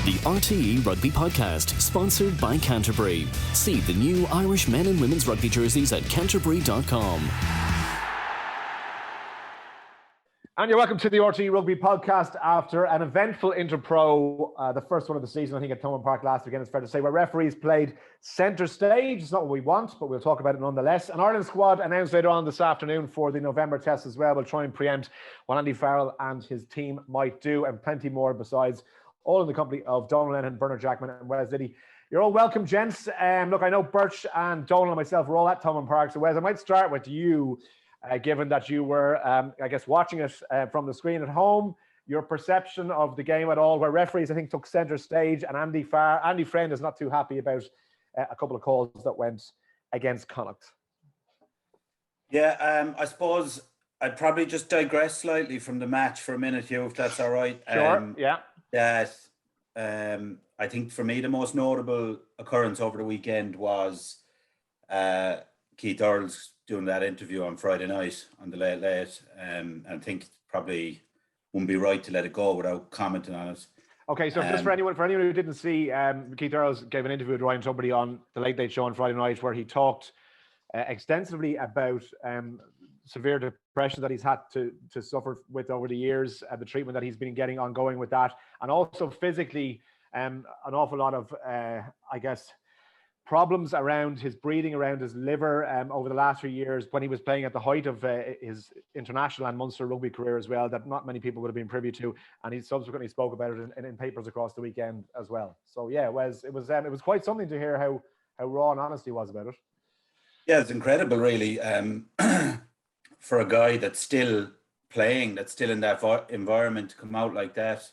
The RTÉ Rugby Podcast, sponsored by Canterbury. See the new Irish men and women's rugby jerseys at canterbury.com. And you're welcome to the RTÉ Rugby Podcast after an eventful Interpro, the first one of the season, I think, at Thomond Park last weekend, it's fair to say, where referees played centre stage. It's not what we want, but we'll talk about it nonetheless. An Ireland squad announced later on this afternoon for the November test as well. We'll try and preempt what Andy Farrell and his team might do, and plenty more besides, all in the company of Donal Lenihan, Jackman and Wes Liddy. You're all welcome, gents. Look, I know Birch and Donal and myself were all at Thomond Park, so Wes, I might start with you. Given that you were, I guess, watching it from the screen at home, your perception of the game at all, where referees, I think, took centre stage, and Andy Friend is not too happy about a couple of calls that went against Connacht. Yeah, I suppose I'd probably just digress slightly from the match for a minute, Hugh, if that's all right. Sure, yeah. That I think for me the most notable occurrence over the weekend was Keith Earls doing that interview on Friday night on the late, and I think probably wouldn't be right to let it go without commenting on it. Okay, so just for anyone who didn't see, Keith Earls gave an interview with Ryan Tubridy on the Late Late Show on Friday night, where he talked extensively about severe depression that he's had to suffer with over the years, the treatment that he's been getting ongoing with that, and also physically an awful lot of, I guess, problems around his breathing, around his liver over the last few years when he was playing at the height of his international and Munster rugby career as well, that not many people would have been privy to, and he subsequently spoke about it in papers across the weekend as well. So yeah, it was quite something to hear how raw and honest he was about it. Yeah, it's incredible, really, for a guy that's still playing, that's still in that environment, to come out like that.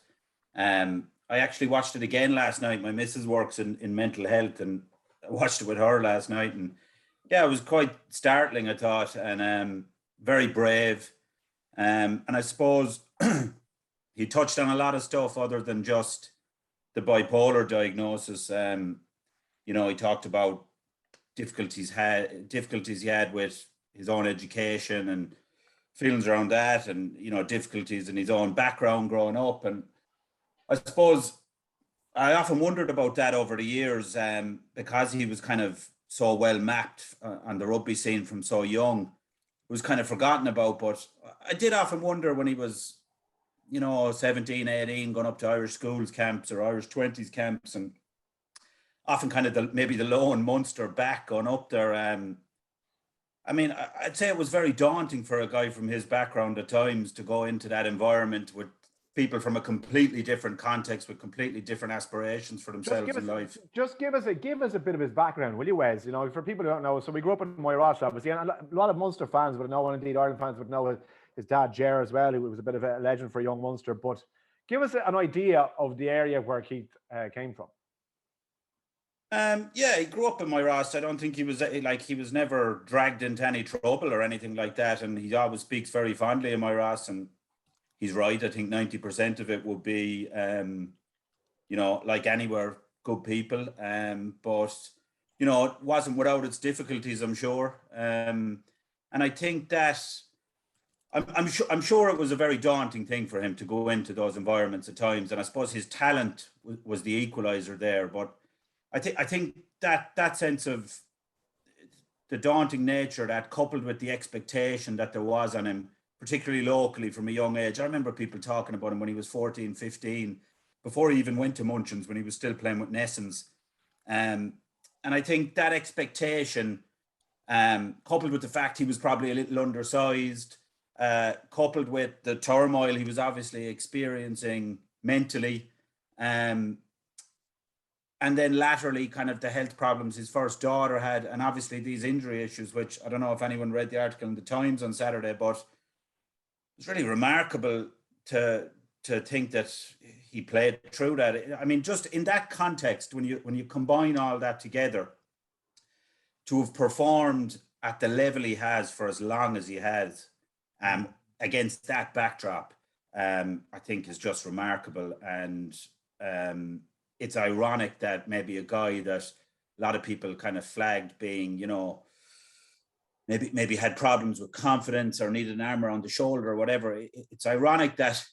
I actually watched it again last night. My missus works in mental health, and I watched it with her last night, and yeah, it was quite startling, I thought, and very brave. And I suppose he touched on a lot of stuff other than just the bipolar diagnosis. You know, he talked about difficulties he had with his own education and feelings around that, and you know, difficulties in his own background growing up. And I suppose I often wondered about that over the years, because he was kind of so well mapped on the rugby scene from so young. It was kind of forgotten about, but I did often wonder when he was, you know, 17, 18, going up to Irish schools camps or Irish 20s camps, and often kind of maybe the lone Munster back going up there. I mean, I'd say it was very daunting for a guy from his background at times to go into that environment with people from a completely different context with completely different aspirations for themselves in life. Just give us a bit of his background, will you, Wes? You know, for people who don't know, so we grew up in Moyross, obviously, and a lot of Munster fans would know, and indeed Ireland fans would know his dad, Ger, as well, who was a bit of a legend for young Munster. But give us an idea of the area where Keith came from. Yeah, he grew up in Moyross. I don't think he was never dragged into any trouble or anything like that, and he always speaks very fondly of Moyross, and he's right. I think 90% of it would be, you know, like anywhere, good people. But, you know, it wasn't without its difficulties, I'm sure. And I think that I'm sure it was a very daunting thing for him to go into those environments at times. And I suppose his talent was the equalizer there. But I think that sense of the daunting nature, that coupled with the expectation that there was on him, particularly locally from a young age. I remember people talking about him when he was 14, 15, before he even went to Munchins, when he was still playing with Nessens. And I think that expectation, coupled with the fact he was probably a little undersized, coupled with the turmoil he was obviously experiencing mentally, and then laterally kind of the health problems his first daughter had, and obviously these injury issues, which I don't know if anyone read the article in the Times on Saturday, but it's really remarkable to think that he played through that. I mean, just in that context, when you combine all that together, to have performed at the level he has for as long as he has, against that backdrop, I think is just remarkable. And it's ironic that maybe a guy that a lot of people kind of flagged being, you know, maybe had problems with confidence or needed an arm around the shoulder or whatever. It's ironic that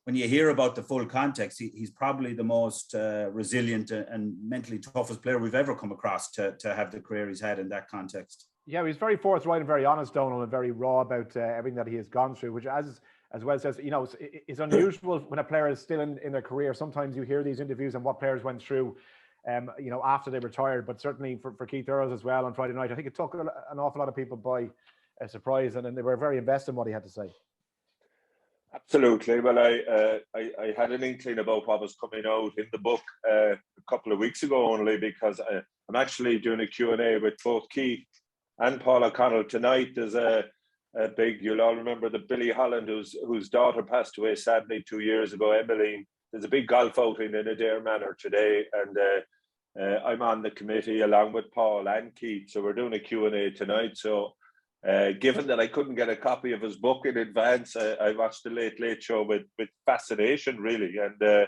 when you hear about the full context, he's probably the most resilient and mentally toughest player we've ever come across to have the career he's had in that context. Yeah, he's very forthright and very honest, Donal, and very raw about everything that he has gone through, which, as Wes says, you know, it's unusual when a player is still in their career. Sometimes you hear these interviews and what players went through, you know, after they retired. But certainly for Keith Earls as well on Friday night, I think it took an awful lot of people by surprise, and they were very invested in what he had to say. Absolutely. Well, I had an inkling about what was coming out in the book a couple of weeks ago only, because I'm actually doing a Q&A with both Keith and Paul O'Connell tonight. There's a big, you'll all remember the Billy Holland, whose daughter passed away sadly 2 years ago, Emmeline. There's a big golf outing in Adair Manor today, and I'm on the committee along with Paul and Keith. So we're doing a Q&A tonight. So given that I couldn't get a copy of his book in advance, I watched the Late Late Show with fascination, really. And,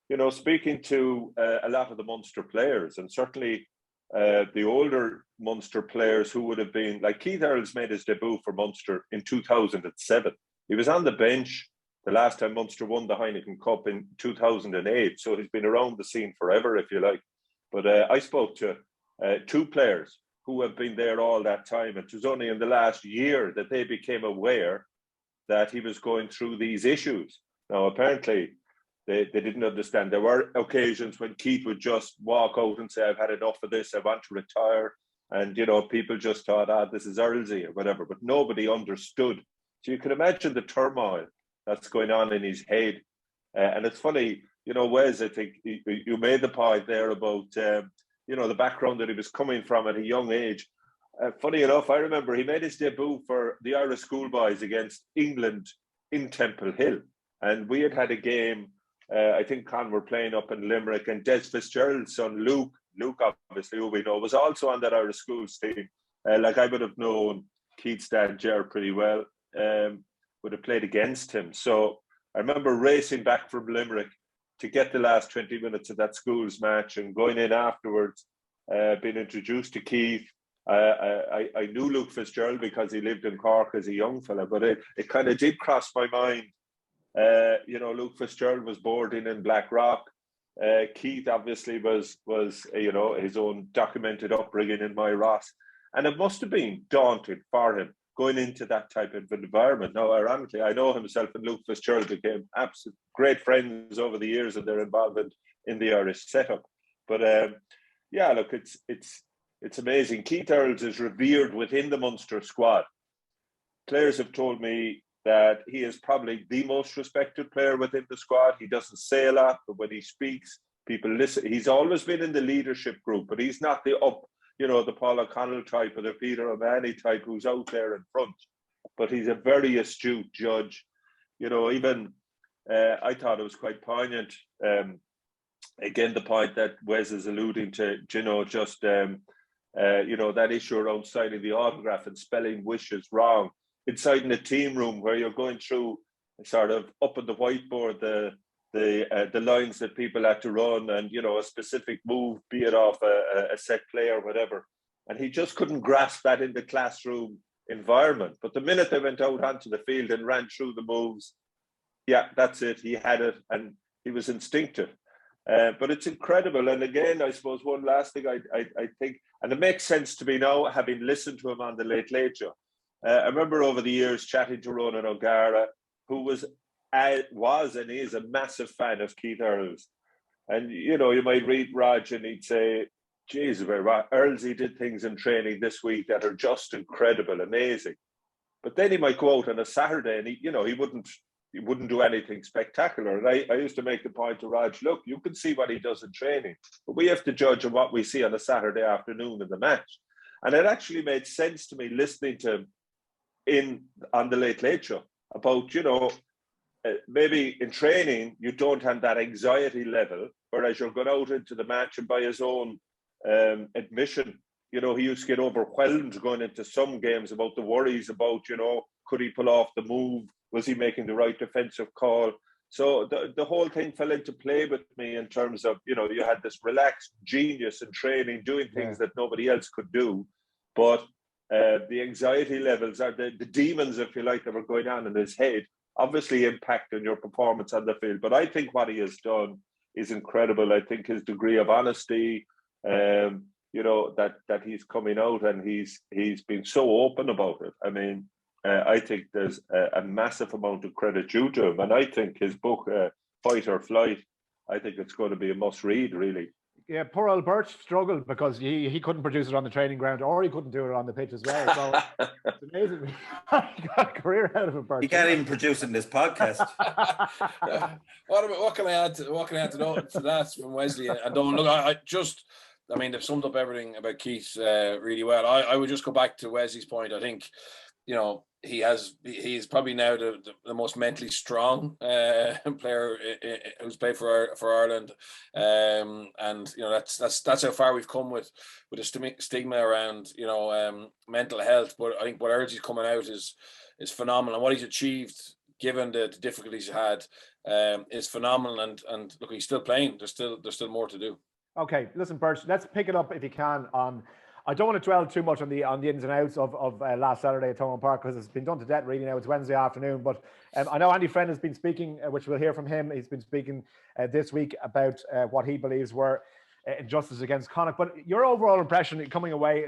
you know, speaking to a lot of the Munster players, and certainly the older Munster players who would have been, like Keith Earls made his debut for Munster in 2007. He was on the bench the last time Munster won the Heineken Cup in 2008. So he's been around the scene forever, if you like. But I spoke to two players who have been there all that time. It was only in the last year that they became aware that he was going through these issues. Now, apparently, they didn't understand. There were occasions when Keith would just walk out and say, I've had enough of this, I want to retire. And, you know, people just thought, this is Earlsy or whatever, but nobody understood. So you can imagine the turmoil that's going on in his head. And it's funny, you know, Wes, I think you made the point there about, you know, the background that he was coming from at a young age. Funny enough, I remember he made his debut for the Irish schoolboys against England in Temple Hill. And we had a game, I think Con were playing up in Limerick, and Des Fitzgerald's son, Luke obviously, who we know, was also on that Irish schools team. Like I would have known Keith's dad, Ger, pretty well, would have played against him. So I remember racing back from Limerick to get the last 20 minutes of that schools match, and going in afterwards, being introduced to Keith. I knew Luke Fitzgerald because he lived in Cork as a young fella, but it kind of did cross my mind. You know, Luke Fitzgerald was boarding in Blackrock. Keith obviously was you know, his own documented upbringing in Ross, and it must have been daunting for him going into that type of environment. Now, ironically, I know himself and Luke Fitzgerald became absolute great friends over the years of their involvement in the Irish setup. But yeah, look, it's amazing. Keith Earls is revered within the Munster squad. Players have told me that he is probably the most respected player within the squad. He doesn't say a lot, but when he speaks, people listen. He's always been in the leadership group, but he's not the the Paul O'Connell type or the Peter O'Mahony type who's out there in front. But he's a very astute judge. You know, even I thought it was quite poignant. Again, the point that Wes is alluding to, you know, just that issue around signing the autograph and spelling wishes wrong inside in the team room, where you're going through sort of up on the whiteboard the lines that people had to run, and, you know, a specific move, be it off a set play or whatever. And he just couldn't grasp that in the classroom environment. But the minute they went out onto the field and ran through the moves, yeah, that's it. He had it, and he was instinctive. But it's incredible. And again, I suppose one last thing I think, and it makes sense to me now, having listened to him on the Late Late Show. I remember over the years chatting to Ronan O'Gara, who was and is a massive fan of Keith Earls. And, you know, you might read Raj and he'd say, geez, Earls, he did things in training this week that are just incredible, amazing. But then he might go out on a Saturday and he wouldn't do anything spectacular. And I used to make the point to Raj, look, you can see what he does in training, but we have to judge on what we see on a Saturday afternoon in the match. And it actually made sense to me listening to him on the Late Late Show about, you know, maybe in training you don't have that anxiety level, whereas you're going out into the match, and by his own admission, you know, he used to get overwhelmed going into some games about the worries about, you know, could he pull off the move? Was he making the right defensive call? So the whole thing fell into play with me in terms of, you know, you had this relaxed genius in training, doing things that nobody else could do. But the anxiety levels, are the demons, if you like, that were going on in his head, obviously impact on your performance on the field. But I think what he has done is incredible. I think his degree of honesty, you know, that he's coming out and he's been so open about it. I mean, I think there's a massive amount of credit due to him. And I think his book, Fight or Flight, I think it's going to be a must read, really. Yeah, poor old Birch struggled because he couldn't produce it on the training ground, or he couldn't do it on the pitch as well. So it's amazing. He got a career out of it, Birch. He can't even produce in this podcast. What can I add to that from Wesley? And don't look. I mean, they've summed up everything about Keith really well. I would just go back to Wesley's point. I think, you know, he's probably now the most mentally strong player who's played for Ireland, and you know that's how far we've come with the stigma around, you know, mental health. But I think what Earls is coming out is phenomenal, and what he's achieved given the difficulties he had is phenomenal. And look, he's still playing. There's still more to do. Okay, listen, Birch, let's pick it up if you can on. I don't want to dwell too much on the ins and outs of last Saturday at Thomond Park, because it's been done to death really now. It's Wednesday afternoon, but I know Andy Friend has been speaking, which we'll hear from him. He's been speaking this week about what he believes were injustices against Connacht. But your overall impression coming away,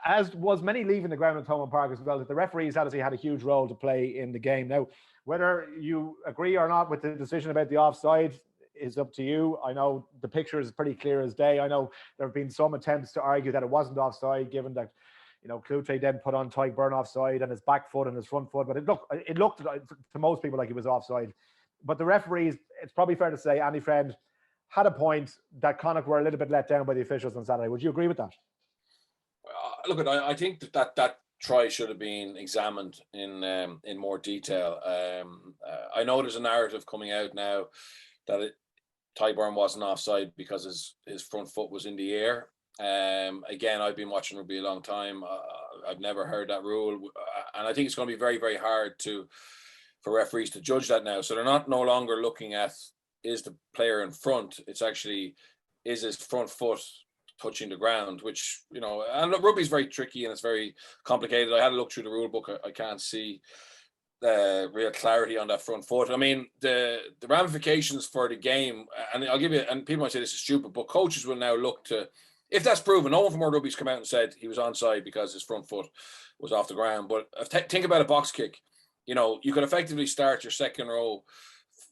as was many leaving the ground at Thomond Park as well, that the referees obviously had a huge role to play in the game. Now, whether you agree or not with the decision about the offside is up to you. I know the picture is pretty clear as day. I know there have been some attempts to argue that it wasn't offside, given that, you know, Cloete then put on Tyke Byrne offside and his back foot and his front foot, but it looked to most people like he was offside. But the referees, it's probably fair to say, Andy Friend had a point that Connacht were a little bit let down by the officials on Saturday. Would you agree with that? Look, I think that try should have been examined in more detail. I know there's a narrative coming out now that Tyke Byrne wasn't offside because his front foot was in the air. Again, I've been watching rugby a long time. I've never heard that rule, and I think it's going to be very, very hard for referees to judge that now. So they're no longer looking at, is the player in front. It's actually, is his front foot touching the ground, which, you know, and rugby is very tricky and it's very complicated. I had a look through the rule book. I can't see real clarity on that front foot. I mean, the ramifications for the game, and I'll give you, and people might say this is stupid, but coaches will now look to, if that's proven, no one from World Rugby's come out and said he was onside because his front foot was off the ground. But think about a box kick. You know, you could effectively start your second row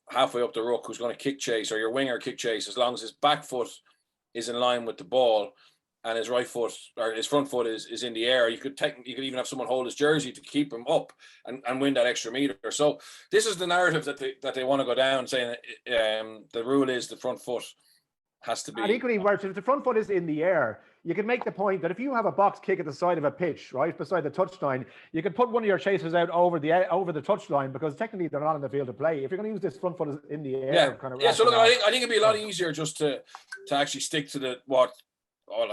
halfway up the ruck who's going to kick chase, or your winger kick chase, as long as his back foot is in line with the ball and his right foot or his front foot is in the air. You could even have someone hold his jersey to keep him up and win that extra meter. So this is the narrative that they want to go down, saying the rule is the front foot has to be. And equally, if the front foot is in the air, you can make the point that if you have a box kick at the side of a pitch, right beside the touchline, you could put one of your chasers out over the touchline, because technically they're not in the field to play. If you're going to use this front foot in the air, So look, I think it'd be a lot easier just to actually stick to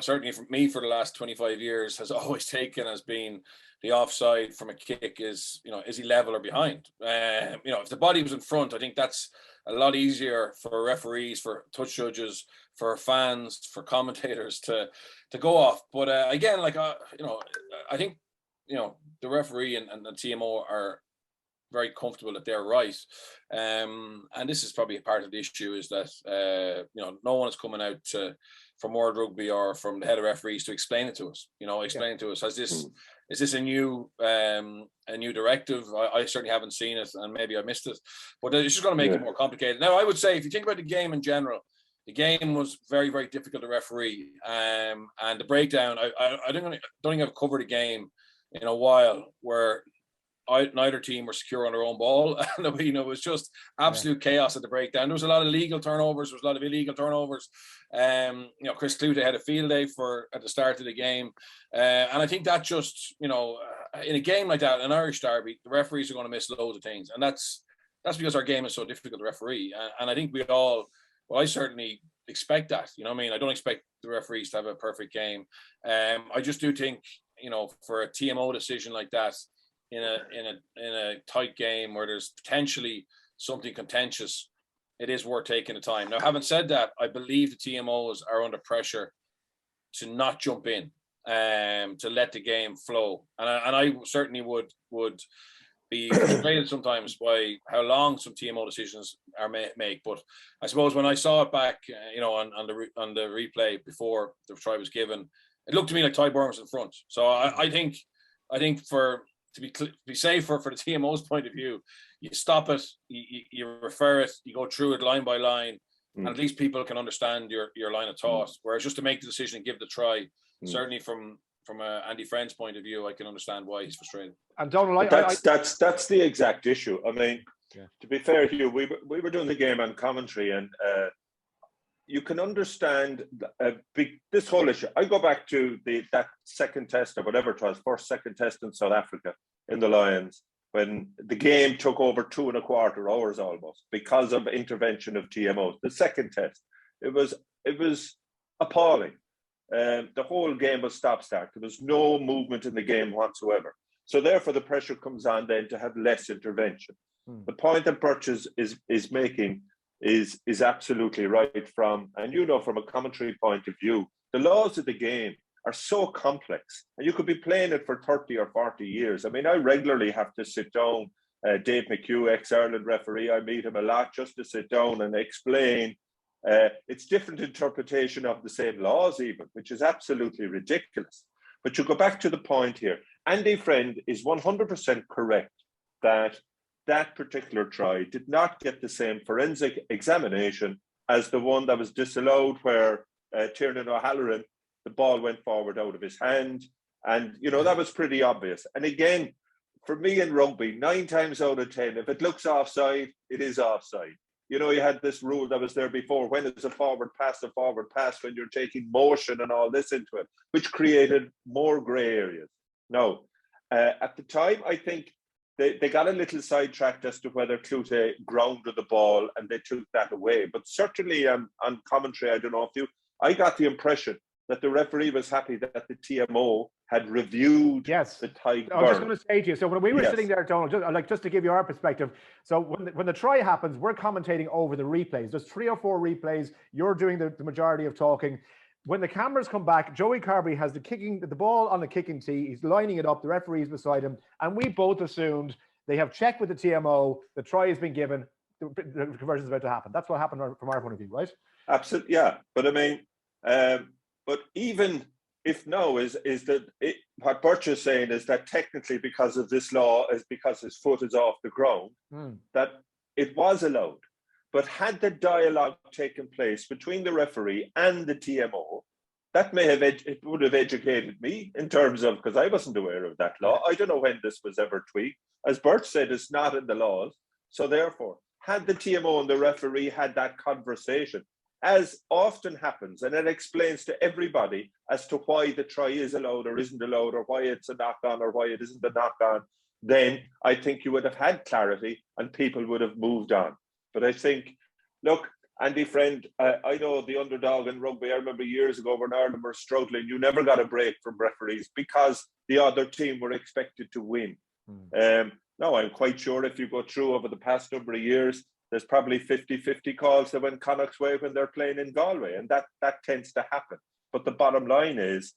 certainly for me for the last 25 years has always taken as being the offside from a kick is, you know, is he level or behind? You know, if the body was in front, I think that's a lot easier for referees, for touch judges, for fans, for commentators to go off. But again, you know, I think, you know, the referee and the TMO are very comfortable that they're right. And this is probably a part of the issue, is that, you know, no one is coming out from World Rugby or from the head of referees to explain it to us. You know, explain to us, is this a new directive? I certainly haven't seen it, and maybe I missed it, but it's just going to make it more complicated. Now, I would say, if you think about the game in general, the game was very, very difficult to referee, and the breakdown. I don't think I've covered a game in a while where neither team were secure on their own ball, and you know, it was just absolute chaos at the breakdown. There was a lot of legal turnovers, there was a lot of illegal turnovers. You know, Chris Cloete had a field day at the start of the game, and I think that just, you know, in a game like that, an Irish derby, the referees are going to miss loads of things, and that's because our game is so difficult to referee. And I think I certainly expect that. You know what I mean? I don't expect the referees to have a perfect game. I just do think, you know, for a TMO decision like that, in a tight game where there's potentially something contentious, it is worth taking the time. Now, having said that, I believe the TMOs are under pressure to not jump in, to let the game flow. And I certainly would be frustrated sometimes by how long some TMO decisions are made. But I suppose when I saw it back, on the replay before the try was given, it looked to me like Ty Burn was in front. So I think to be safe for the TMO's point of view, you stop it, you refer it, you go through it line by line, and at least people can understand your line of thought. Whereas just to make the decision and give the try, certainly from Andy Friend's point of view, I can understand why he's frustrated. And Donal, that's the exact issue. I mean, to be fair, Hugh, we were doing the game on commentary, and you can understand this whole issue. I go back to that second test or whatever it was, second test in South Africa in the Lions, when the game took over 2.25 hours almost because of intervention of TMOs. The second test, it was appalling. The whole game was stop-start. There was no movement in the game whatsoever. So therefore, the pressure comes on then to have less intervention. The point that Birch is making is absolutely right from a commentary point of view. The laws of the game are so complex, and you could be playing it for 30 or 40 years. I mean, I regularly have to sit down. Dave McHugh, ex-Ireland referee, I meet him a lot just to sit down and explain. It's different interpretation of the same laws even, which is absolutely ridiculous. But you go back to the point here. Andy Friend is 100% correct that particular try did not get the same forensic examination as the one that was disallowed where Tiernan O'Halloran, the ball went forward out of his hand. And, that was pretty obvious. And again, for me in rugby, 9 times out of 10, if it looks offside, it is offside. You had this rule that was there before. When it's a forward pass, when you're taking motion and all this into it, which created more grey areas. No, at the time, I think they got a little sidetracked as to whether Cloete grounded the ball and they took that away. But certainly on commentary, I don't know if I got the impression that the referee was happy that the TMO had reviewed the Ty Burn. I was just going to say to you, so when we were sitting there, Donal, just to give you our perspective, so when the try happens, we're commentating over the replays. There's 3 or 4 replays. You're doing the majority of talking. When the cameras come back, Joey Carberry has the ball on the kicking tee. He's lining it up. The referee's beside him. And we both assumed they have checked with the TMO. The try has been given. The conversion is about to happen. That's what happened from our point of view, right? Absolutely, yeah. But I mean, but even if no, what Birch is saying is that technically because of this law, is because his foot is off the ground, that it was allowed. But had the dialogue taken place between the referee and the TMO, that it would have educated me in terms of, because I wasn't aware of that law. I don't know when this was ever tweaked. As Birch said, it's not in the laws. So therefore, had the TMO and the referee had that conversation, as often happens, and it explains to everybody as to why the try is allowed or isn't allowed, or why it's a knock-on or why it isn't a knock-on, then I think you would have had clarity and people would have moved on. But I think, look, Andy Friend, I know the underdog in rugby. I remember years ago when Ireland were struggling, you never got a break from referees because the other team were expected to win. No, I'm quite sure if you go through over the past number of years, there's probably 50-50 calls that went Connacht's way when they're playing in Galway, and that tends to happen. But the bottom line is,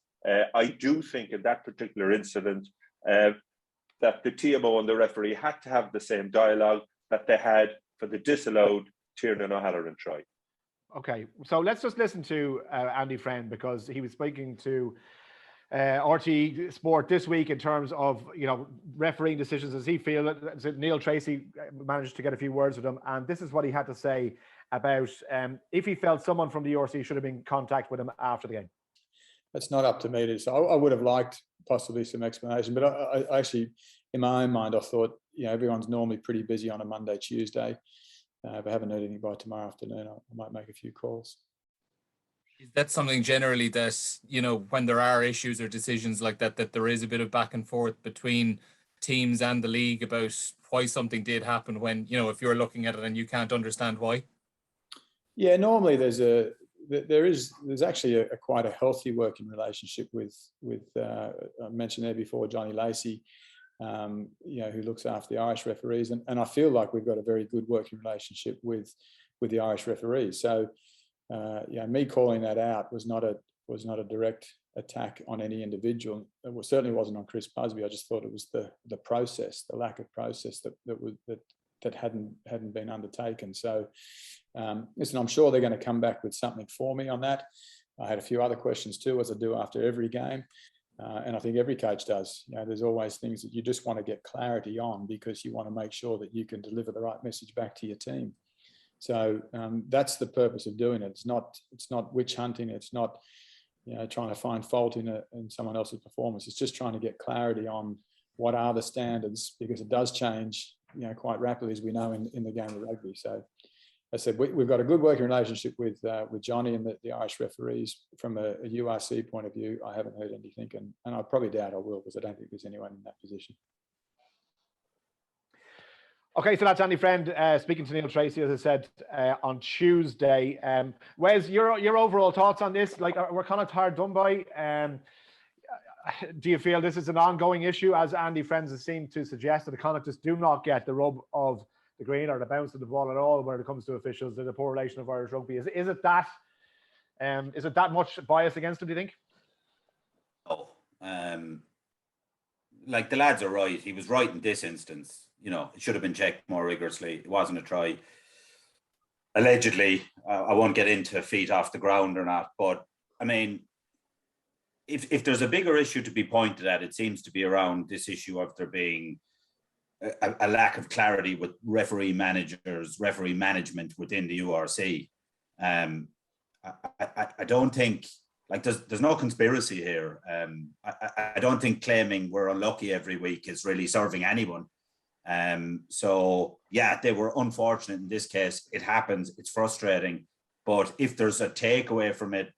I do think in that particular incident that the TMO and the referee had to have the same dialogue that they had for the disallowed Tiernan O'Halloran try. Okay, so let's just listen to Andy Friend, because he was speaking to RTÉ Sport this week in terms of refereeing decisions as he feels. Neil Tracy managed to get a few words with him, and this is what he had to say about if he felt someone from the RC should have been in contact with him after the game. It's not up to me to say. I would have liked possibly some explanation, but I actually, in my own mind, I thought everyone's normally pretty busy on a Monday, Tuesday. If I haven't heard anything by tomorrow afternoon, I might make a few calls. Is that something generally that, when there are issues or decisions like that, that there is a bit of back and forth between teams and the league about why something did happen when, if you're looking at it and you can't understand why? Yeah, normally there's actually a quite a healthy working relationship with I mentioned there before, Johnny Lacey, who looks after the Irish referees, and I feel like we've got a very good working relationship with the Irish referees. So, me calling that out was not was not a direct attack on any individual. It certainly wasn't on Chris Busby. I just thought it was the process, the lack of process that hadn't been undertaken. So, listen, I'm sure they're going to come back with something for me on that. I had a few other questions too, as I do after every game. And I think every coach does. There's always things that you just want to get clarity on, because you want to make sure that you can deliver the right message back to your team. So that's the purpose of doing it. It's not witch hunting. It's not trying to find fault in someone else's performance. It's just trying to get clarity on what are the standards, because it does change quite rapidly, as we know in the game of rugby. So I said, we've got a good working relationship with Johnny and the Irish referees. From a URC point of view, I haven't heard anything, and I probably doubt I will, because I don't think there's anyone in that position. Okay, so that's Andy Friend speaking to Neil Tracy, as I said, on Tuesday. Wes, your overall thoughts on this? Like, we're kind of hard done by. Do you feel this is an ongoing issue, as Andy Friend has seemed to suggest, that the Connacht just do not get the rub of the green or the bounce of the ball at all when it comes to officials, the poor relation of Irish rugby? Is it that much bias against him, do you think? Oh, like, the lads are right. He was right in this instance. It should have been checked more rigorously. It wasn't a try. Allegedly, I won't get into feet off the ground or not, but I mean, if there's a bigger issue to be pointed at, it seems to be around this issue of there being a lack of clarity with referee management within the URC. I don't think, like, there's no conspiracy here. I don't think claiming we're unlucky every week is really serving anyone. So yeah, they were unfortunate in this case. It happens. It's frustrating. But if there's a takeaway from it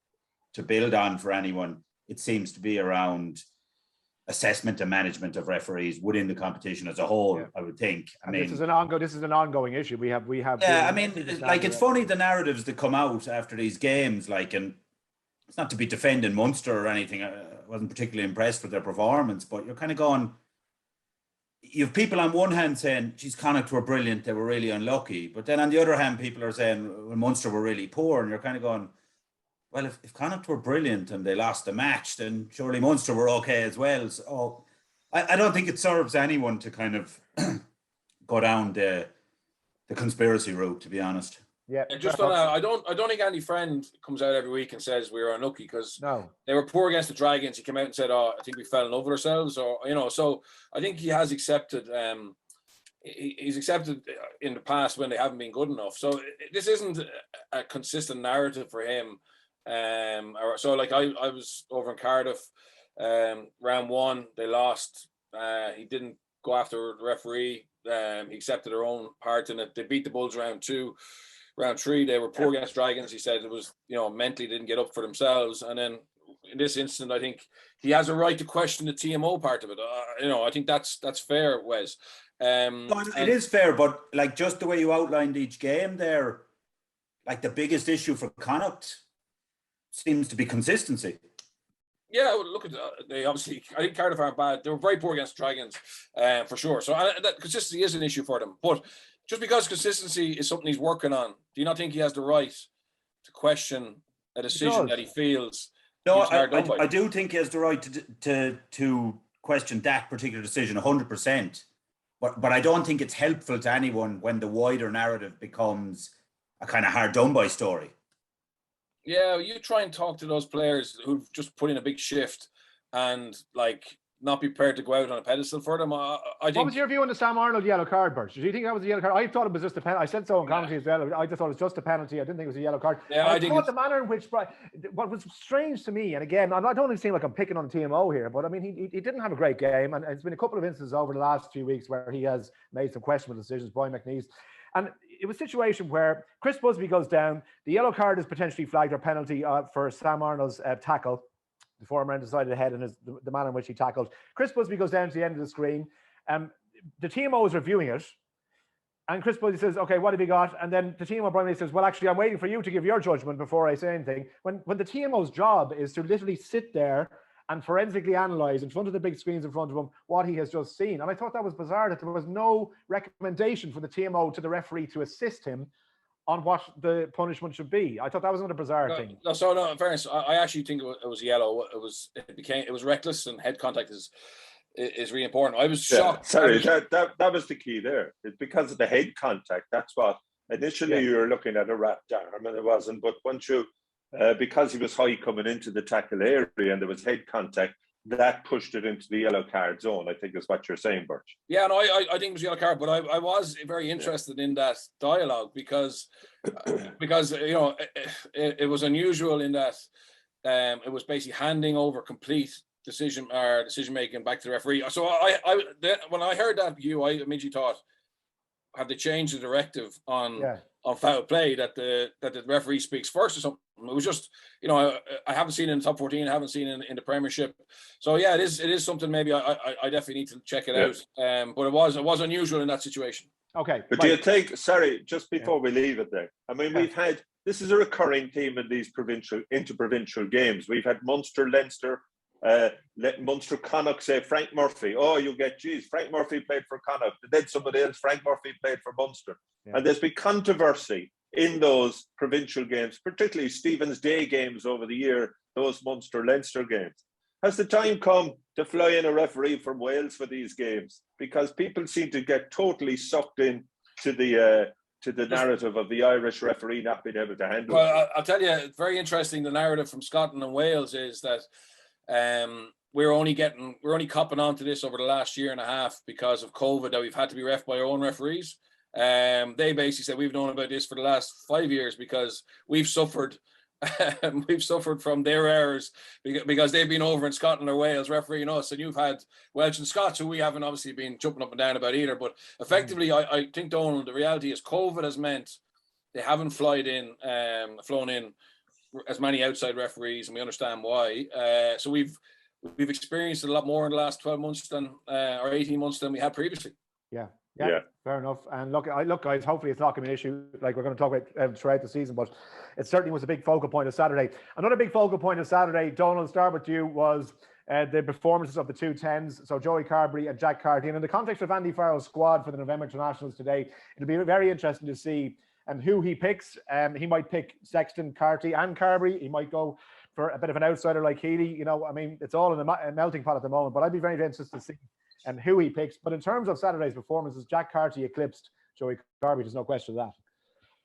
to build on for anyone, it seems to be around assessment and management of referees within the competition as a whole. Yeah. I would think. I mean, this is an ongoing issue. We have. Yeah, I mean, like, it's funny, the narratives that come out after these games, like, and it's not to be defending Munster or anything. I wasn't particularly impressed with their performance, but you're kind of going, you have people on one hand saying, geez, Connacht were brilliant, they were really unlucky. But then on the other hand, people are saying, well, Munster were really poor. And you're kind of going, well, if Connacht were brilliant and they lost the match, then surely Munster were okay as well. So I don't think it serves anyone to kind of go down the conspiracy route, to be honest. Yeah. And just on that, I don't think Andy Friend comes out every week and says we were unlucky, because they were poor against the Dragons. He came out and said, I think we fell in love with ourselves, or so I think he has accepted he's accepted in the past when they haven't been good enough. So this isn't a consistent narrative for him. So like, I was over in Cardiff, round one, they lost. He didn't go after the referee. He accepted their own part in it. They beat the Bulls round two. Round three, they were poor against Dragons. He said it was, mentally didn't get up for themselves. And then in this instance, I think he has a right to question the TMO part of it. I think that's fair, Wes. It is fair, but like, just the way you outlined each game there, like, the biggest issue for Connacht seems to be consistency. Yeah, look at they obviously. I think Cardiff aren't bad. They were very poor against Dragons, for sure. So that consistency is an issue for them. But just because consistency is something he's working on, do you not think he has the right to question a decision that he feels? No, I do think he has the right to question that particular decision 100%. But I don't think it's helpful to anyone when the wider narrative becomes a kind of hard done by story. Yeah, you try and talk to those players who've just put in a big shift and, like, not be prepared to go out on a pedestal for them. I think. What was your view on the Sam Arnold yellow card, Bert? Did you think that was a yellow card? I thought it was just a penalty. I said so in commentary as well. I just thought it was just a penalty. I didn't think it was a yellow card. Yeah, I thought the manner in which, what was strange to me, and again, I don't even seem like I'm picking on TMO here, but I mean, he didn't have a great game, and it's been a couple of instances over the last few weeks where he has made some questionable decisions. Brian McNeese. And it was a situation where Chris Busby goes down. The yellow card is potentially flagged or penalty for Sam Arnold's tackle. The former undecided head and the manner in which he tackled. Chris Busby goes down to the end of the screen. The TMO is reviewing it. And Chris Busby says, okay, what have you got? And then the TMO Brian says, well, actually, I'm waiting for you to give your judgment before I say anything. When the TMO's job is to literally sit there and forensically analyse in front of the big screens in front of him what he has just seen. And I thought that was bizarre, that there was no recommendation for the TMO to the referee to assist him on what the punishment should be. I thought that was another bizarre thing. No, so no, in fairness, I actually think it was yellow. It was reckless, and head contact is really important. I was shocked. Sorry, that was the key there. It's because of the head contact. That's what initially you were looking at a wrapped arm, and it wasn't. But once you, because he was high coming into the tackle area and there was head contact, that pushed it into the yellow card zone, I think is what you're saying, Birch. Yeah, no, I think it was yellow card, but I was very interested in that dialogue because you know it was unusual in that it was basically handing over complete decision making back to the referee. So when I heard that, I immediately thought, have they changed the directive on foul play that the referee speaks first or something? It was just, you know, I haven't seen it in the top 14, I haven't seen it in the Premiership. So yeah, it is something maybe I definitely need to check it out. But it was unusual in that situation. Okay. But do you think, sorry, just before we leave it there, I mean, we've had, this is a recurring theme in these interprovincial games. We've had Munster, Leinster, Munster, Connacht say Frank Murphy. Oh, you get, geez, Frank Murphy played for Connacht. Then somebody else, Frank Murphy played for Munster. And there's been controversy in those provincial games, particularly Stephen's Day games over the year, those Munster-Leinster games. Has the time come to fly in a referee from Wales for these games? Because people seem to get totally sucked in to the narrative of the Irish referee not being able to handle it. Well, I'll tell you, it's very interesting. The narrative from Scotland and Wales is that we're only copping onto this over the last year and a half because of COVID, that we've had to be ref by our own referees. They basically said we've known about this for the last 5 years because we've suffered from their errors because they've been over in Scotland or Wales refereeing us, and you've had Welsh and Scots who we haven't obviously been jumping up and down about either. But effectively, I think, Donal, the reality is COVID has meant they haven't flown in as many outside referees, and we understand why. So we've experienced it a lot more in the last 12 months or 18 months than we had previously. Yeah, fair enough. And look, guys, hopefully it's not going to be an issue like we're going to talk about throughout the season, but it certainly was a big focal point of Saturday. Another big focal point of Saturday, Donal, start with you, was the performances of the two 10s, so Joey Carberry and Jack Carty. And in the context of Andy Farrell's squad for the November Internationals today, it'll be very interesting to see who he picks. He might pick Sexton, Carty and Carberry. He might go for a bit of an outsider like Healy. You know, I mean, it's all in a melting pot at the moment, but I'd be very interested to see who he picks. But in terms of Saturday's performances, Jack Carty eclipsed Joey Carberry. There's no question of that.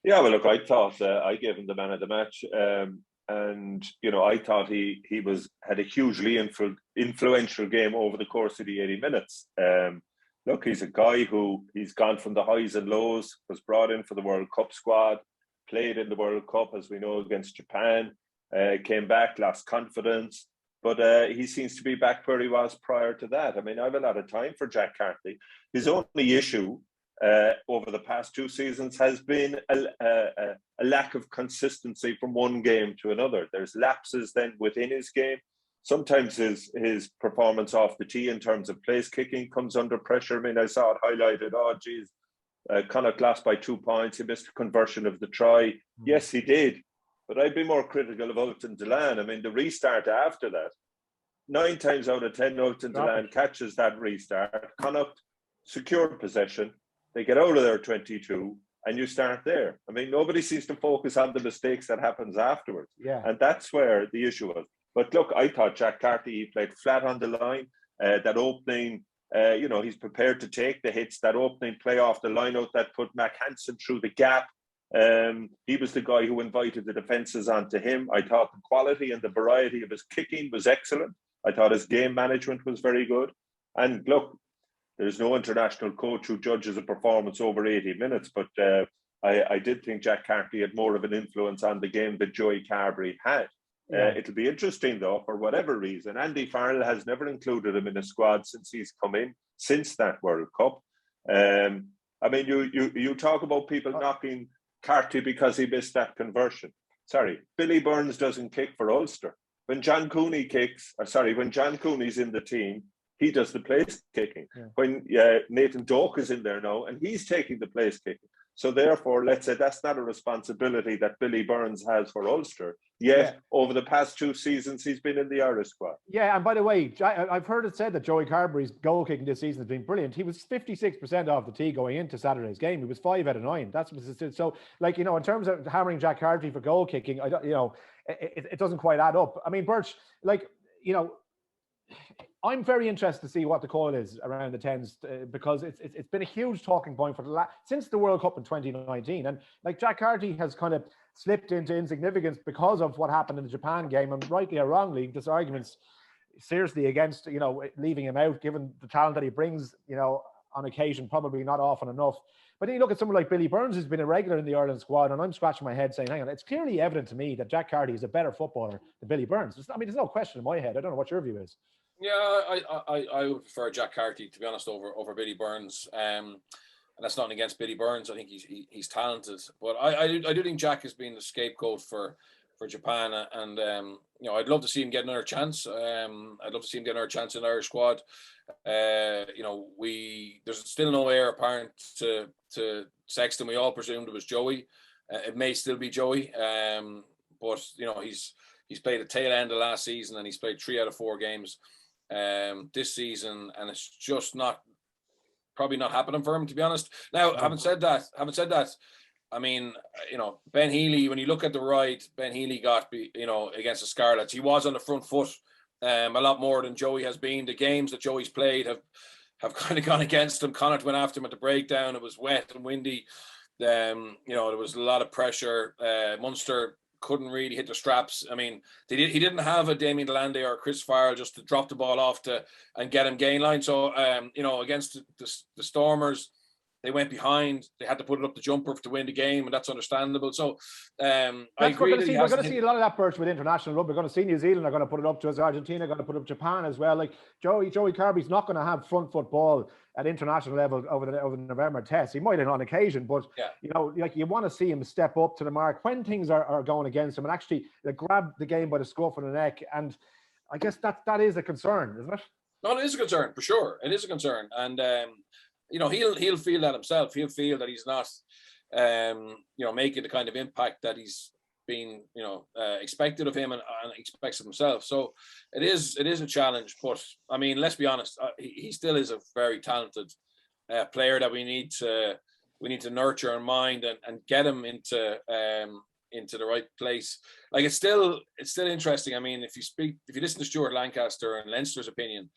Yeah, well, look, I thought I gave him the man of the match. And, you know, I thought he had a hugely influential game over the course of the 80 minutes. Look, he's a guy who he's gone from the highs and lows, was brought in for the World Cup squad, played in the World Cup, as we know, against Japan, came back, lost confidence. But he seems to be back where he was prior to that. I mean, I have a lot of time for Jack Carty. His only issue over the past two seasons has been a lack of consistency from one game to another. There's lapses then within his game. Sometimes his performance off the tee in terms of place kicking comes under pressure. I mean, I saw it highlighted, Connacht lost by 2 points. He missed a conversion of the try. Yes, he did. But I'd be more critical of Ultan Dillane. I mean, the restart after that, 9 times out of 10, Ultan Dillane catches that restart. Connacht secured possession. They get out of their 22, and you start there. I mean, nobody seems to focus on the mistakes that happens afterwards. Yeah. And that's where the issue was. But look, I thought Jack Carty, he played flat on the line. That opening, he's prepared to take the hits. That opening play off the line out that put Mac Hansen through the gap. He was the guy who invited the defences onto him. I thought the quality and the variety of his kicking was excellent. I thought his game management was very good. And look, there's no international coach who judges a performance over 80 minutes, but I did think Jack Carty had more of an influence on the game than Joey Carberry had. It'll be interesting, though, for whatever reason. Andy Farrell has never included him in a squad since he's come in, since that World Cup. I mean, you talk about people knocking Carty because he missed that conversion. Sorry, Billy Burns doesn't kick for Ulster. When John Cooney's in the team, he does the place kicking. Yeah. When Nathan Doak is in there now, and he's taking the place kicking. So therefore, let's say that's not a responsibility that Billy Burns has for Ulster. Yet, over the past 2 seasons, he's been in the Irish squad. Yeah, and by the way, I've heard it said that Joey Carberry's goal kicking this season has been brilliant. He was 56% off the tee going into Saturday's game. He was 5 out of 9. That's so, like, you know, in terms of hammering Jack Carty for goal kicking, it doesn't quite add up. I mean, Birch, like, you know, I'm very interested to see what the call is around the 10s because it's been a huge talking point for since the World Cup in 2019. And like Jack Carty has kind of slipped into insignificance because of what happened in the Japan game, and rightly or wrongly, this argument's seriously against, you know, leaving him out, given the talent that he brings, you know, on occasion, probably not often enough. But then you look at someone like Billy Burns, who's been a regular in the Ireland squad, and I'm scratching my head saying, hang on, it's clearly evident to me that Jack Carty is a better footballer than Billy Burns. I mean, there's no question in my head. I don't know what your view is. Yeah, I would prefer Jack Carty, to be honest, over Billy Burns. And that's nothing against Billy Burns. I think he's talented, but I do think Jack has been the scapegoat for Japan, and you know, I'd love to see him get another chance. I'd love to see him get another chance in the Irish squad. You know, there's still no heir apparent to Sexton. We all presumed it was Joey. It may still be Joey, but you know, he's played the tail end of last season, and he's played 3 out of 4 games this season, and it's just probably not happening for him, to be honest. Now, having said that, I mean, you know, Ben Healy, when you look at the ride, Ben Healy got, you know, against the Scarlets, he was on the front foot a lot more than Joey has been. The games that Joey's played have kind of gone against him. Connacht went after him at the breakdown. It was wet and windy. You know, there was a lot of pressure. Munster couldn't really hit the straps. I mean, he didn't have a Damien Delande or Chris Farrell just to drop the ball off and get him gain line. So, you know, against the Stormers, they went behind. They had to put it up the jumper to win the game, and that's understandable. So, I agree. We're going to see a lot of that, Birch, with international rugby. We're going to see New Zealand are going to put it up to us. Argentina are going to put up Japan as well. Like Joey Carby's not going to have front foot ball at international level over the November test. He might have on occasion, but you know, like, you want to see him step up to the mark when things are going against him and actually grab the game by the scruff of the neck. And I guess that is a concern, isn't it? No, it is a concern for sure. It is a concern, and you know, he'll feel that himself. He'll feel that he's not, you know, making the kind of impact that he's been, you know, expected of him and expects of himself. So it is a challenge. But I mean, let's be honest, he still is a very talented player that we need to nurture and mind and get him into the right place. Like, it's still interesting. I mean, if you listen to Stuart Lancaster and Leinster's opinion,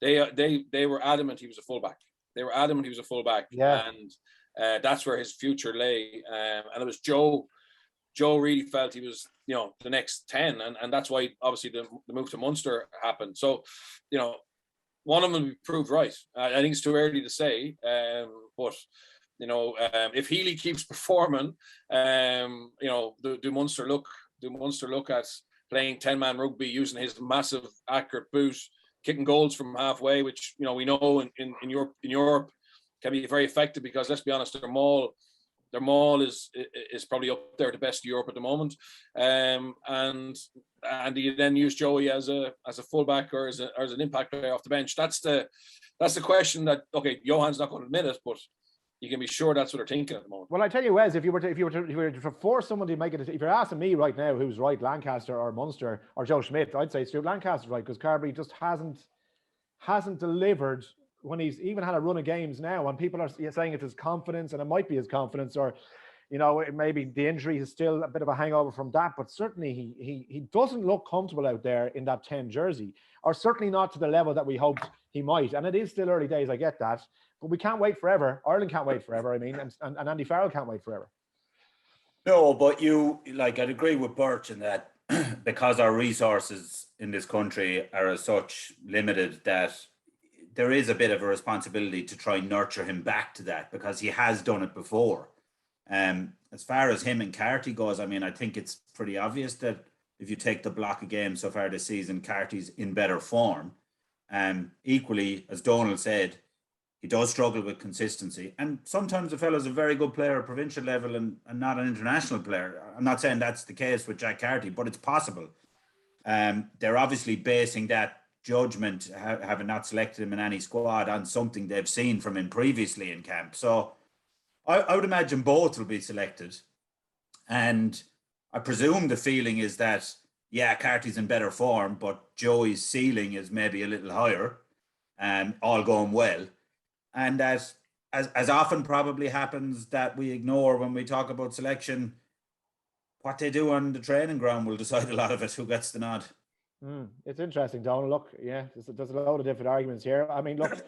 they were adamant he was a fullback. They were adamant he was a fullback, and that's where his future lay. And it was Joe really felt he was, you know, the next 10, and that's why obviously the move to Munster happened. So, you know, one of them will be proved right. I think it's too early to say, but you know, if Healy keeps performing, you know, do Munster look at playing 10-man rugby using his massive accurate boot, kicking goals from halfway, which, you know, we know in Europe can be very effective, because let's be honest, their maul is probably up there, the best in Europe at the moment. And you then use Joey as a fullback or as an impact player off the bench. That's the question that, okay, Johan's not going to admit it, but you can be sure that's what they're thinking at the moment. Well, I tell you, Wes, if you were to force someone to make it, if you're asking me right now who's right, Lancaster or Munster or Joe Schmidt, I'd say Stuart Lancaster's right, because Carberry just hasn't delivered when he's even had a run of games now. And people are saying it's his confidence, and it might be his confidence, or, you know, maybe the injury is still a bit of a hangover from that. But certainly he doesn't look comfortable out there in that 10 jersey, or certainly not to the level that we hoped he might. And it is still early days, I get that. But we can't wait forever. Ireland can't wait forever, I mean, and Andy Farrell can't wait forever. No, but I'd agree with Birch in that because our resources in this country are as such limited, that there is a bit of a responsibility to try and nurture him back to that, because he has done it before. As far as him and Carty goes, I mean, I think it's pretty obvious that if you take the block of games so far this season, Carty's in better form. Equally, as Donal said, he does struggle with consistency. And sometimes the fellow's a very good player at provincial level and not an international player. I'm not saying that's the case with Jack Carty, but it's possible. They're obviously basing that judgment, having not selected him in any squad, on something they've seen from him previously in camp. So I would imagine both will be selected. And I presume the feeling is that, yeah, Carty's in better form, but Joey's ceiling is maybe a little higher, all going well. And that, as often probably happens, that we ignore when we talk about selection, what they do on the training ground will decide a lot of it, who gets the nod. It's interesting, Donal. Look, yeah, there's a load of different arguments here. I mean, look,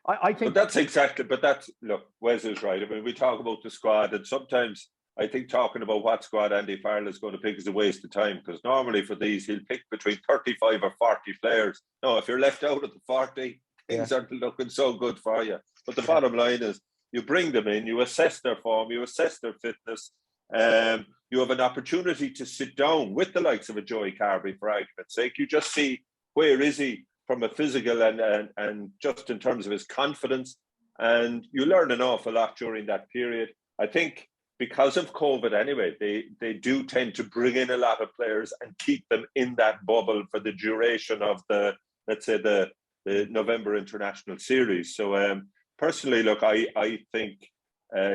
I think look, Wes is right. I mean, we talk about the squad, and sometimes I think talking about what squad Andy Farrell is going to pick is a waste of time, because normally for these he'll pick between 35 or 40 players. No, if you're left out of the 40, things aren't looking so good for you. But the bottom line is, you bring them in, you assess their form, you assess their fitness. You have an opportunity to sit down with the likes of a Joey Carberry, for argument's sake. You just see where is he from a physical and just in terms of his confidence, and you learn an awful lot during that period. I think because of COVID anyway, they do tend to bring in a lot of players and keep them in that bubble for the duration of the November international series. So personally, look, I think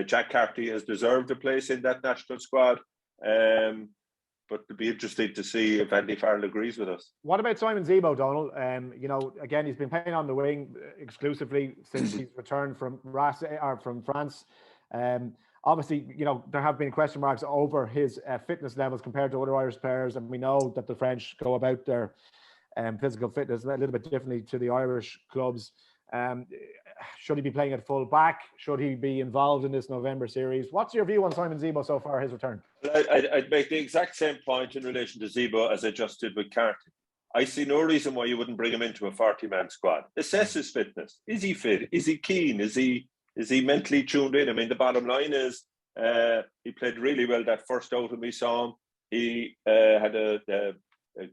Jack Carty has deserved a place in that national squad. But it'll be interesting to see if Andy Farrell agrees with us. What about Simon Zebo, Donal? You know, again, he's been playing on the wing exclusively since he's returned from France. Obviously, you know, there have been question marks over his fitness levels compared to other Irish players, and we know that the French go about their physical fitness a little bit differently to the Irish clubs. Should he be playing at full back? Should he be involved in this November series? What's your view on Simon Zebo so far, his return? I'd make the exact same point in relation to Zebo as I just did with Carty. I see no reason why you wouldn't bring him into a 40-man squad. Assess his fitness. Is he fit? Is he keen? Is he mentally tuned in? I mean, the bottom line is he played really well that first outing we saw him. He had a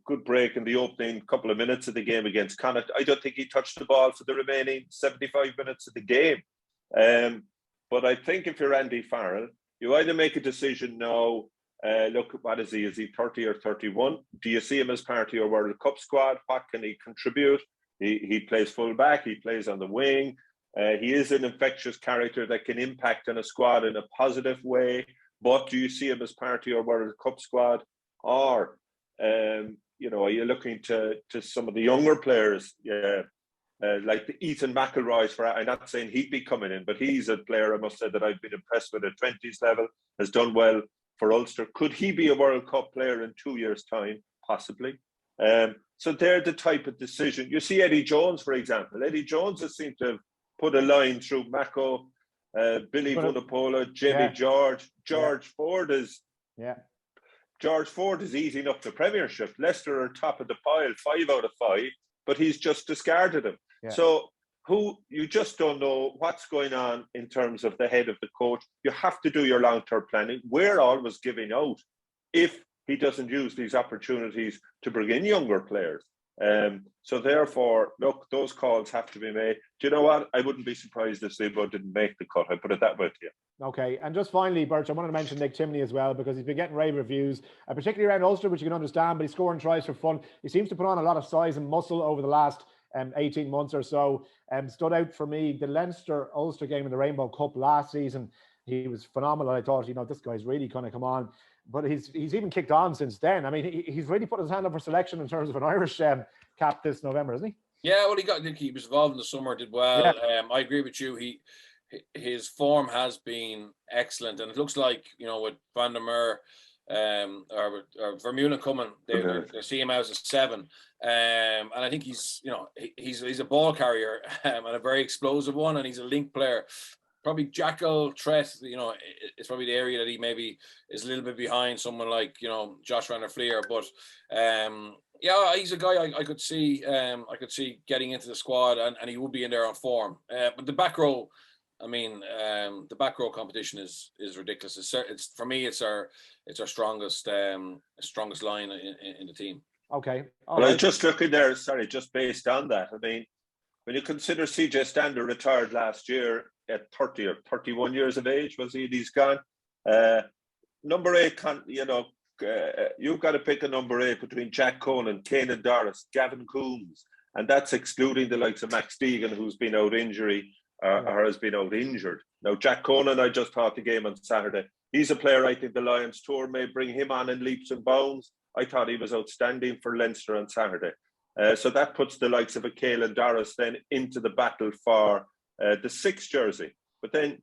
good break in the opening couple of minutes of the game against Connacht. I don't think he touched the ball for the remaining 75 minutes of the game. But I think if you're Andy Farrell, you either make a decision now, look, what is he? Is he 30 or 31? Do you see him as part of your World Cup squad? What can he contribute? He plays full back, he plays on the wing. He is an infectious character that can impact on a squad in a positive way. But do you see him as part of your World Cup squad? Or you know, are you looking to some of the younger players, like the Ethan McElroy's? I'm not saying he'd be coming in, but he's a player, I must say, that I've been impressed with at 20s level, has done well for Ulster. Could he be a World Cup player in 2 years' time? Possibly. So they're the type of decision. You see Eddie Jones, for example. Eddie Jones has seemed to have put a line through Mako, Billy Vunipola, Jamie George. George Ford is eating up the Premiership. Leicester are top of the pile, 5 out of 5, but he's just discarded him. Yeah. So you just don't know what's going on in terms of the head of the coach. You have to do your long-term planning. We're always giving out if he doesn't use these opportunities to bring in younger players. So therefore, look, those calls have to be made. Do you know what? I wouldn't be surprised if Zebo didn't make the cut. I put it that way to you. Okay, and just finally, Birch, I wanted to mention Nick Timney as well, because he's been getting rave reviews, particularly around Ulster, which you can understand, but he's scoring tries for fun. He seems to put on a lot of size and muscle over the last 18 months or so. Stood out for me, the Leinster-Ulster game in the Rainbow Cup last season. He was phenomenal. I thought, you know, this guy's really going to come on. But he's even kicked on since then. I mean, he's really put his hand up for selection in terms of an Irish cap this November, isn't he? Yeah, well, he was involved in the summer, did well. Yeah. I agree with you. His form has been excellent, and it looks like, you know, with Van der Merwe or Vermeulen coming, they see him out as a 7, and I think he's a ball carrier and a very explosive one, and he's a link player. Probably Jackal threat, you know, it's probably the area that he maybe is a little bit behind someone like, you know, Josh Van der Fleer. But yeah, he's a guy I could see getting into the squad, and he would be in there on form. But the back row, I mean, the back row competition is ridiculous. It's for me, it's our strongest line in the team. Okay. Well, I was just looking there. Sorry, just based on that. I mean, when you consider CJ Stander retired last year at 30 or 31 years of age, was he? He's gone. Number 8, you've got to pick a number 8 between Jack Conan, Kanan Doris, Gavin Coombs, and that's excluding the likes of Max Deegan, who's been out injury. or has been out injured. Now, Jack Conan, I just thought the game on Saturday. He's a player I think the Lions tour may bring him on in leaps and bounds. I thought he was outstanding for Leinster on Saturday. So that puts the likes of a Cahill and Doris then into the battle for the 6 jersey. But then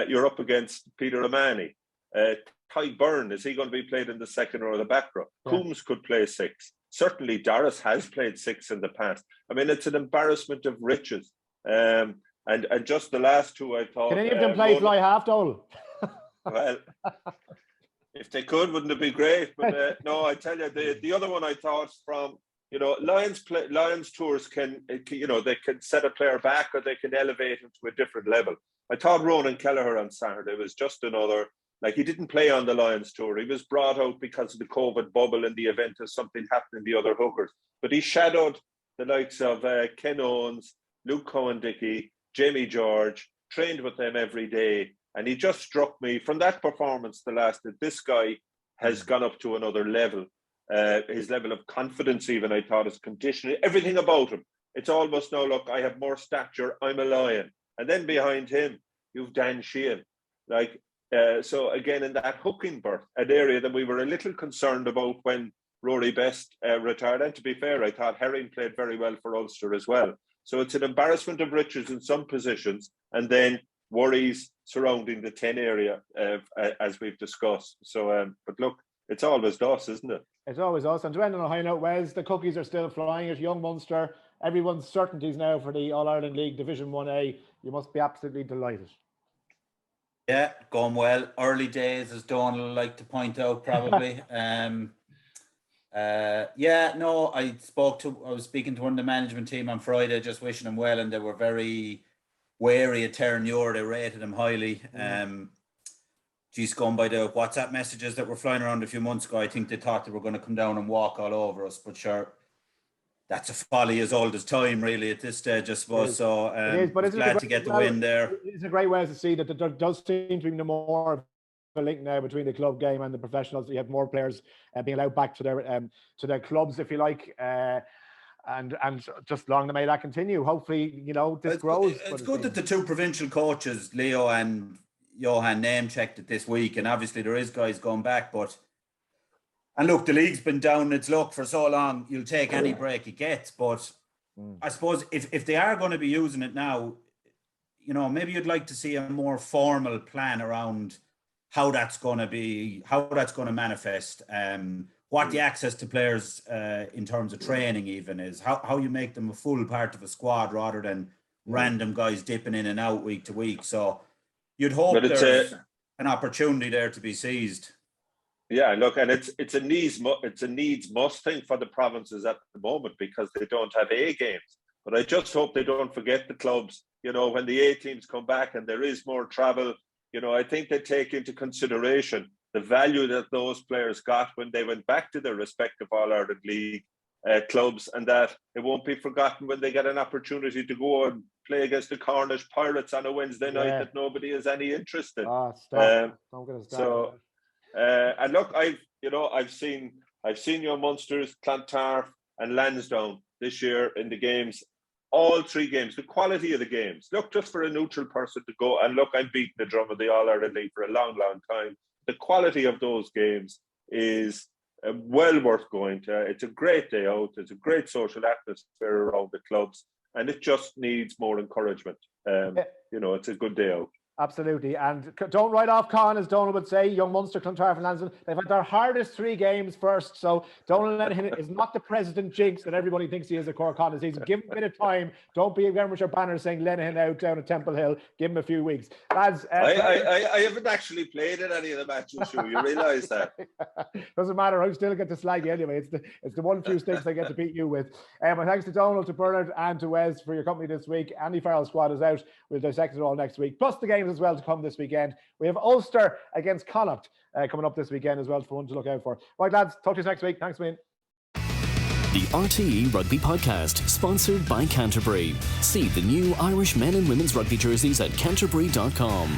you're up against Peter O'Mahony. Ty Byrne, is he going to be played in the second or the back row? Yeah. Coombs could play 6. Certainly Doris has played 6 in the past. I mean, it's an embarrassment of riches. And just the last 2, I thought... Can any of them play fly half, Donal? Well, if they could, wouldn't it be great? But no, I tell you, the other one I thought from, Lions tours can, they can set a player back or they can elevate him to a different level. I thought Ronan Kelleher on Saturday was just another, he didn't play on the Lions tour. He was brought out because of the COVID bubble in the event of something happening to the other hookers. But he shadowed the likes of Ken Owens, Luke Cohen-Dickey, Jamie George, trained with them every day. And he just struck me from that performance that this guy has gone up to another level. His level of confidence, even, I thought, his conditioning, everything about him. It's almost now, look, I have more stature, I'm a Lion. And then behind him, you've Dan Sheehan. So again, in that hooking berth, an area that we were a little concerned about when Rory Best retired. And to be fair, I thought Herring played very well for Ulster as well. So it's an embarrassment of riches in some positions, and then worries surrounding the 10 area, as we've discussed. So, but look, it's always us, isn't it? It's always us. And to end on a high note, Wes, the cookies are still flying at young Munster. Everyone's certainties now for the All-Ireland League Division 1A. You must be absolutely delighted. Yeah, going well. Early days, as Donal like to point out, probably. I was speaking to one of the management team on Friday, just wishing them well, and they were very wary of Terran Ure. They rated him highly. Going by the WhatsApp messages that were flying around a few months ago, I think they thought they were going to come down and walk all over us. But sure, that's a folly as old as time, really, at this stage, I suppose. So glad to get the win there. It's a great way to see that there does seem to be no more of a link now between the club game and the professionals. You have more players being allowed back to their clubs, if you like. And just long may that continue. Hopefully, this grows. It's good that the 2 provincial coaches, Leo and Johan, name checked it this week, and obviously there is guys going back, and look, the league's been down its luck for so long, you'll take any break it gets, but I suppose if they are going to be using it now, maybe you'd like to see a more formal plan around how that's going to manifest, what the access to players in terms of training even is, how you make them a full part of a squad rather than random guys dipping in and out week to week. So you'd hope there's an opportunity there to be seized. Yeah, look, and it's a needs must thing for the provinces at the moment because they don't have A games. But I just hope they don't forget the clubs. When the A teams come back and there is more travel, I think they take into consideration the value that those players got when they went back to their respective All-Ireland League clubs, and that it won't be forgotten when they get an opportunity to go and play against the Cornish Pirates on a Wednesday night that nobody has any interest in. Don't get us started. And look, I've seen your Munsters, Clontarf and Lansdowne this year in the games, all 3 games, the quality of the games. Look, just for a neutral person to go, and look, I'm beating the drum of the All-Ireland League for a long, long time. The quality of those games is well worth going to. It's a great day out. It's a great social atmosphere around the clubs, and it just needs more encouragement. It's a good day out. Absolutely. And don't write off Con, as Donal would say. Young Munster, Clontarf and Lansdowne, they've had their hardest 3 games first. So Donal Lenihan is not the President Jinx that everybody thinks he is at Cork Con this season. Give him a bit of time. Don't be again with your banner saying Lenihan out down at Temple Hill. Give him a few weeks. Lads, I haven't actually played in any of the matches, Hugh. You realise that? Doesn't matter. I still get to slag you anyway. It's the one few sticks I get to beat you with. And thanks to Donal, to Bernard and to Wes for your company this week. Andy Farrell squad is out. We'll dissect it all next week. Plus the games as well to come this weekend. We have Ulster against Connacht coming up this weekend as well for one to look out for. Right, lads, talk to you next week. Thanks, man. The RTÉ Rugby Podcast, sponsored by Canterbury. See the new Irish men and women's rugby jerseys at canterbury.com.